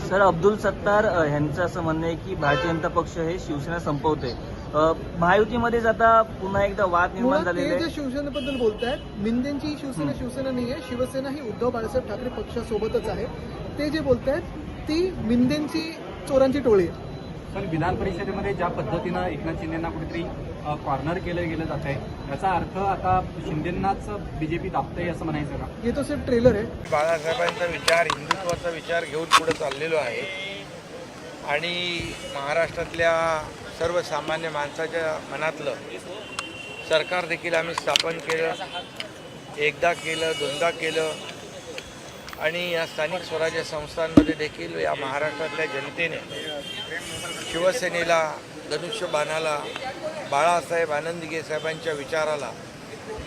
Sir, Abdul Sattar यांचं असं म्हणणं आहे की भारतीय जनता पक्ष हे शिवसेना संपवते. महायुतीमध्येच आता पुन्हा एकदा वाद निर्माण झालेला ते आहे. जे शिवसेनेबद्दल बोलतायत, मिंदेंची ही शिवसेना नाही आहे. शिवसेना ही उद्धव बाळासाहेब ठाकरे पक्षासोबतच आहे. ते जे बोलतायत ती मिंदेंची चोरांची टोळी आहे. पण विधान परिषदेमध्ये ज्या पद्धतीनं एकनाथ शिंदेंना कुठेतरी कॉर्नर केलं गेलं जात आहे, याचा अर्थ आता शिंदेंनाच बीजेपी दाबतंय असं म्हणायचं का? हे तो सिर्फ ट्रेलर आहे. बाळासाहेबांचा विचार, हिंदुत्वाचा विचार घेऊन पुढे चाललेलो आहे आणि महाराष्ट्रातल्या सर्वसामान्य माणसाच्या मनातलं सरकार देखील आम्ही स्थापन केलं, एकदा केलं, दोनदा केलं आणि या स्थानिक स्वराज्य संस्थांमध्ये देखील या महाराष्ट्रातल्या जनतेने शिवसेनेला, धनुष्यबाणाला, बाळासाहेब आनंदगे साहेबांच्या विचाराला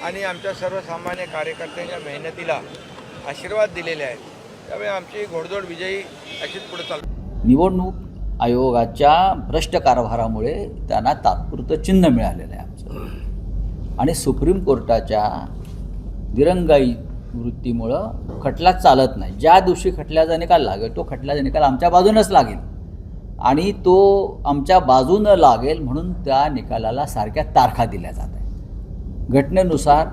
आणि आमच्या सर्वसामान्य कार्यकर्त्यांच्या मेहनतीला आशीर्वाद दिलेले आहेत. त्यामुळे आमची घोडदौड विजयी अशीच पुढे चालते. निवडणूक आयोगाच्या भ्रष्ट कारभारामुळे त्यांना तात्पुरतं चिन्ह मिळालेलं आहे आमचं, आणि सुप्रीम कोर्टाच्या दिरंगाई वृत्तीमुळं खटला चालत नाही. ज्या दिवशी खटल्याचा निकाल लागेल तो खटल्याचा निकाल आमच्या बाजूनच लागेल, आणि तो आमच्या बाजूनं लागेल म्हणून त्या निकालाला सारख्या तारखा दिल्या जात आहेत. घटनेनुसार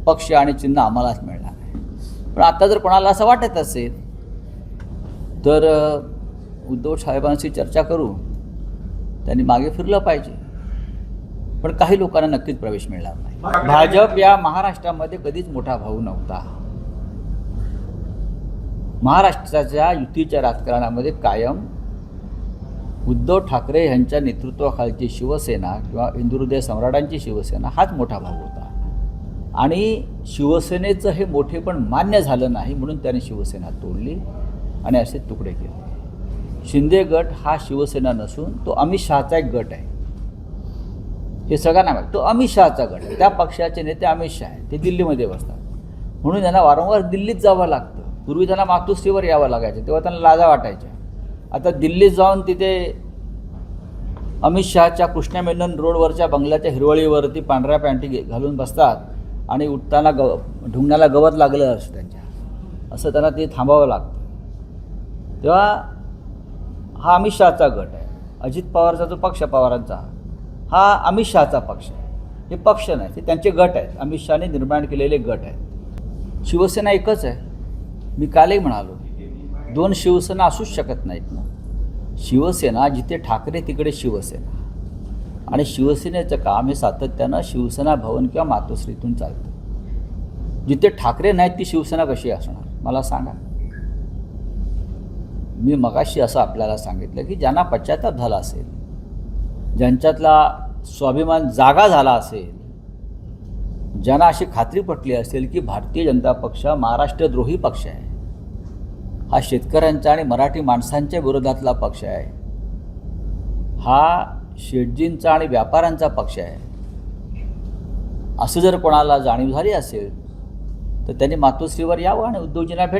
पक्ष आणि चिन्ह आम्हालाच मिळणार आहे. पण आता जर कोणाला असं वाटत असेल तर उद्धव साहेबांशी चर्चा करू, त्यांनी मागे फिरलं पाहिजे. पण काही लोकांना नक्कीच प्रवेश मिळणार नाही. भाजप या महाराष्ट्रामध्ये कधीच मोठा भाऊ नव्हता. महाराष्ट्राच्या युतीच्या राजकारणामध्ये कायम उद्धव ठाकरे यांच्या नेतृत्वाखालची शिवसेना किंवा हिंदुहृदय सम्राटांची शिवसेना हाच मोठा भाऊ होता, आणि शिवसेनेचं हे मोठेपण मान्य झालं नाही म्हणून त्याने शिवसेना तोडली आणि असे तुकडे केले. शिंदे गट हा शिवसेना नसून तो अमित शहाचा एक गट आहे. हे सगळ्यांना माहिती, तो अमित शहाचा गट आहे. त्या पक्षाचे नेते अमित शहा आहेत, ते दिल्लीमध्ये बसतात म्हणून त्यांना वारंवार दिल्लीत जावं लागतं. पूर्वी त्यांना मातोश्रीवर यावं लागायचं, तेव्हा त्यांना लाजा वाटायच्या. आता दिल्लीत जाऊन तिथे अमित शहाच्या कृष्णा मेनन रोडवरच्या बंगल्याच्या हिरवळीवरती पांढऱ्या पॅन्टी घालून बसतात आणि उठताना ढुंगणाला गवत लागलं असतं त्यांच्या, असं त्यांना ते थांबावं लागतं. तेव्हा हा अमित शहाचा गट आहे. अजित पवारचा जो पक्ष पवारांचा, हा अमित शहाचा पक्ष आहे. हे पक्ष नाही, ते त्यांचे गट आहेत, अमित शहाने निर्माण केलेले गट आहेत. शिवसेना एकच आहे. मी कालही म्हणालो, दोन शिवसेना असूच शकत नाहीत ना. शिवसेना जिथे ठाकरे तिकडे शिवसेना, आणि शिवसेनेचं काम हे सातत्यानं शिवसेना भवन किंवा मातोश्रीतून चालतं. जिथे ठाकरे नाहीत ती शिवसेना कशी असणार मला सांगा. मी मगाशी असं आपल्याला सांगितलं की ज्यांना पश्चाताप झाला असेल, ज्यांच्यातला स्वाभिमान जागा झाला असेल, ज्यांना अशी खात्री पटली असेल की भारतीय जनता पक्ष महाराष्ट्रद्रोही पक्ष आहे, हा शेतकऱ्यांचा आणि मराठी माणसांच्या विरोधातला पक्ष आहे, हा शेटजींचा आणि व्यापाऱ्यांचा पक्ष आहे, असं जर कोणाला जाणीव झाली असेल तर त्यांनी मातोश्रीवर यावं आणि उद्धवजींना भेट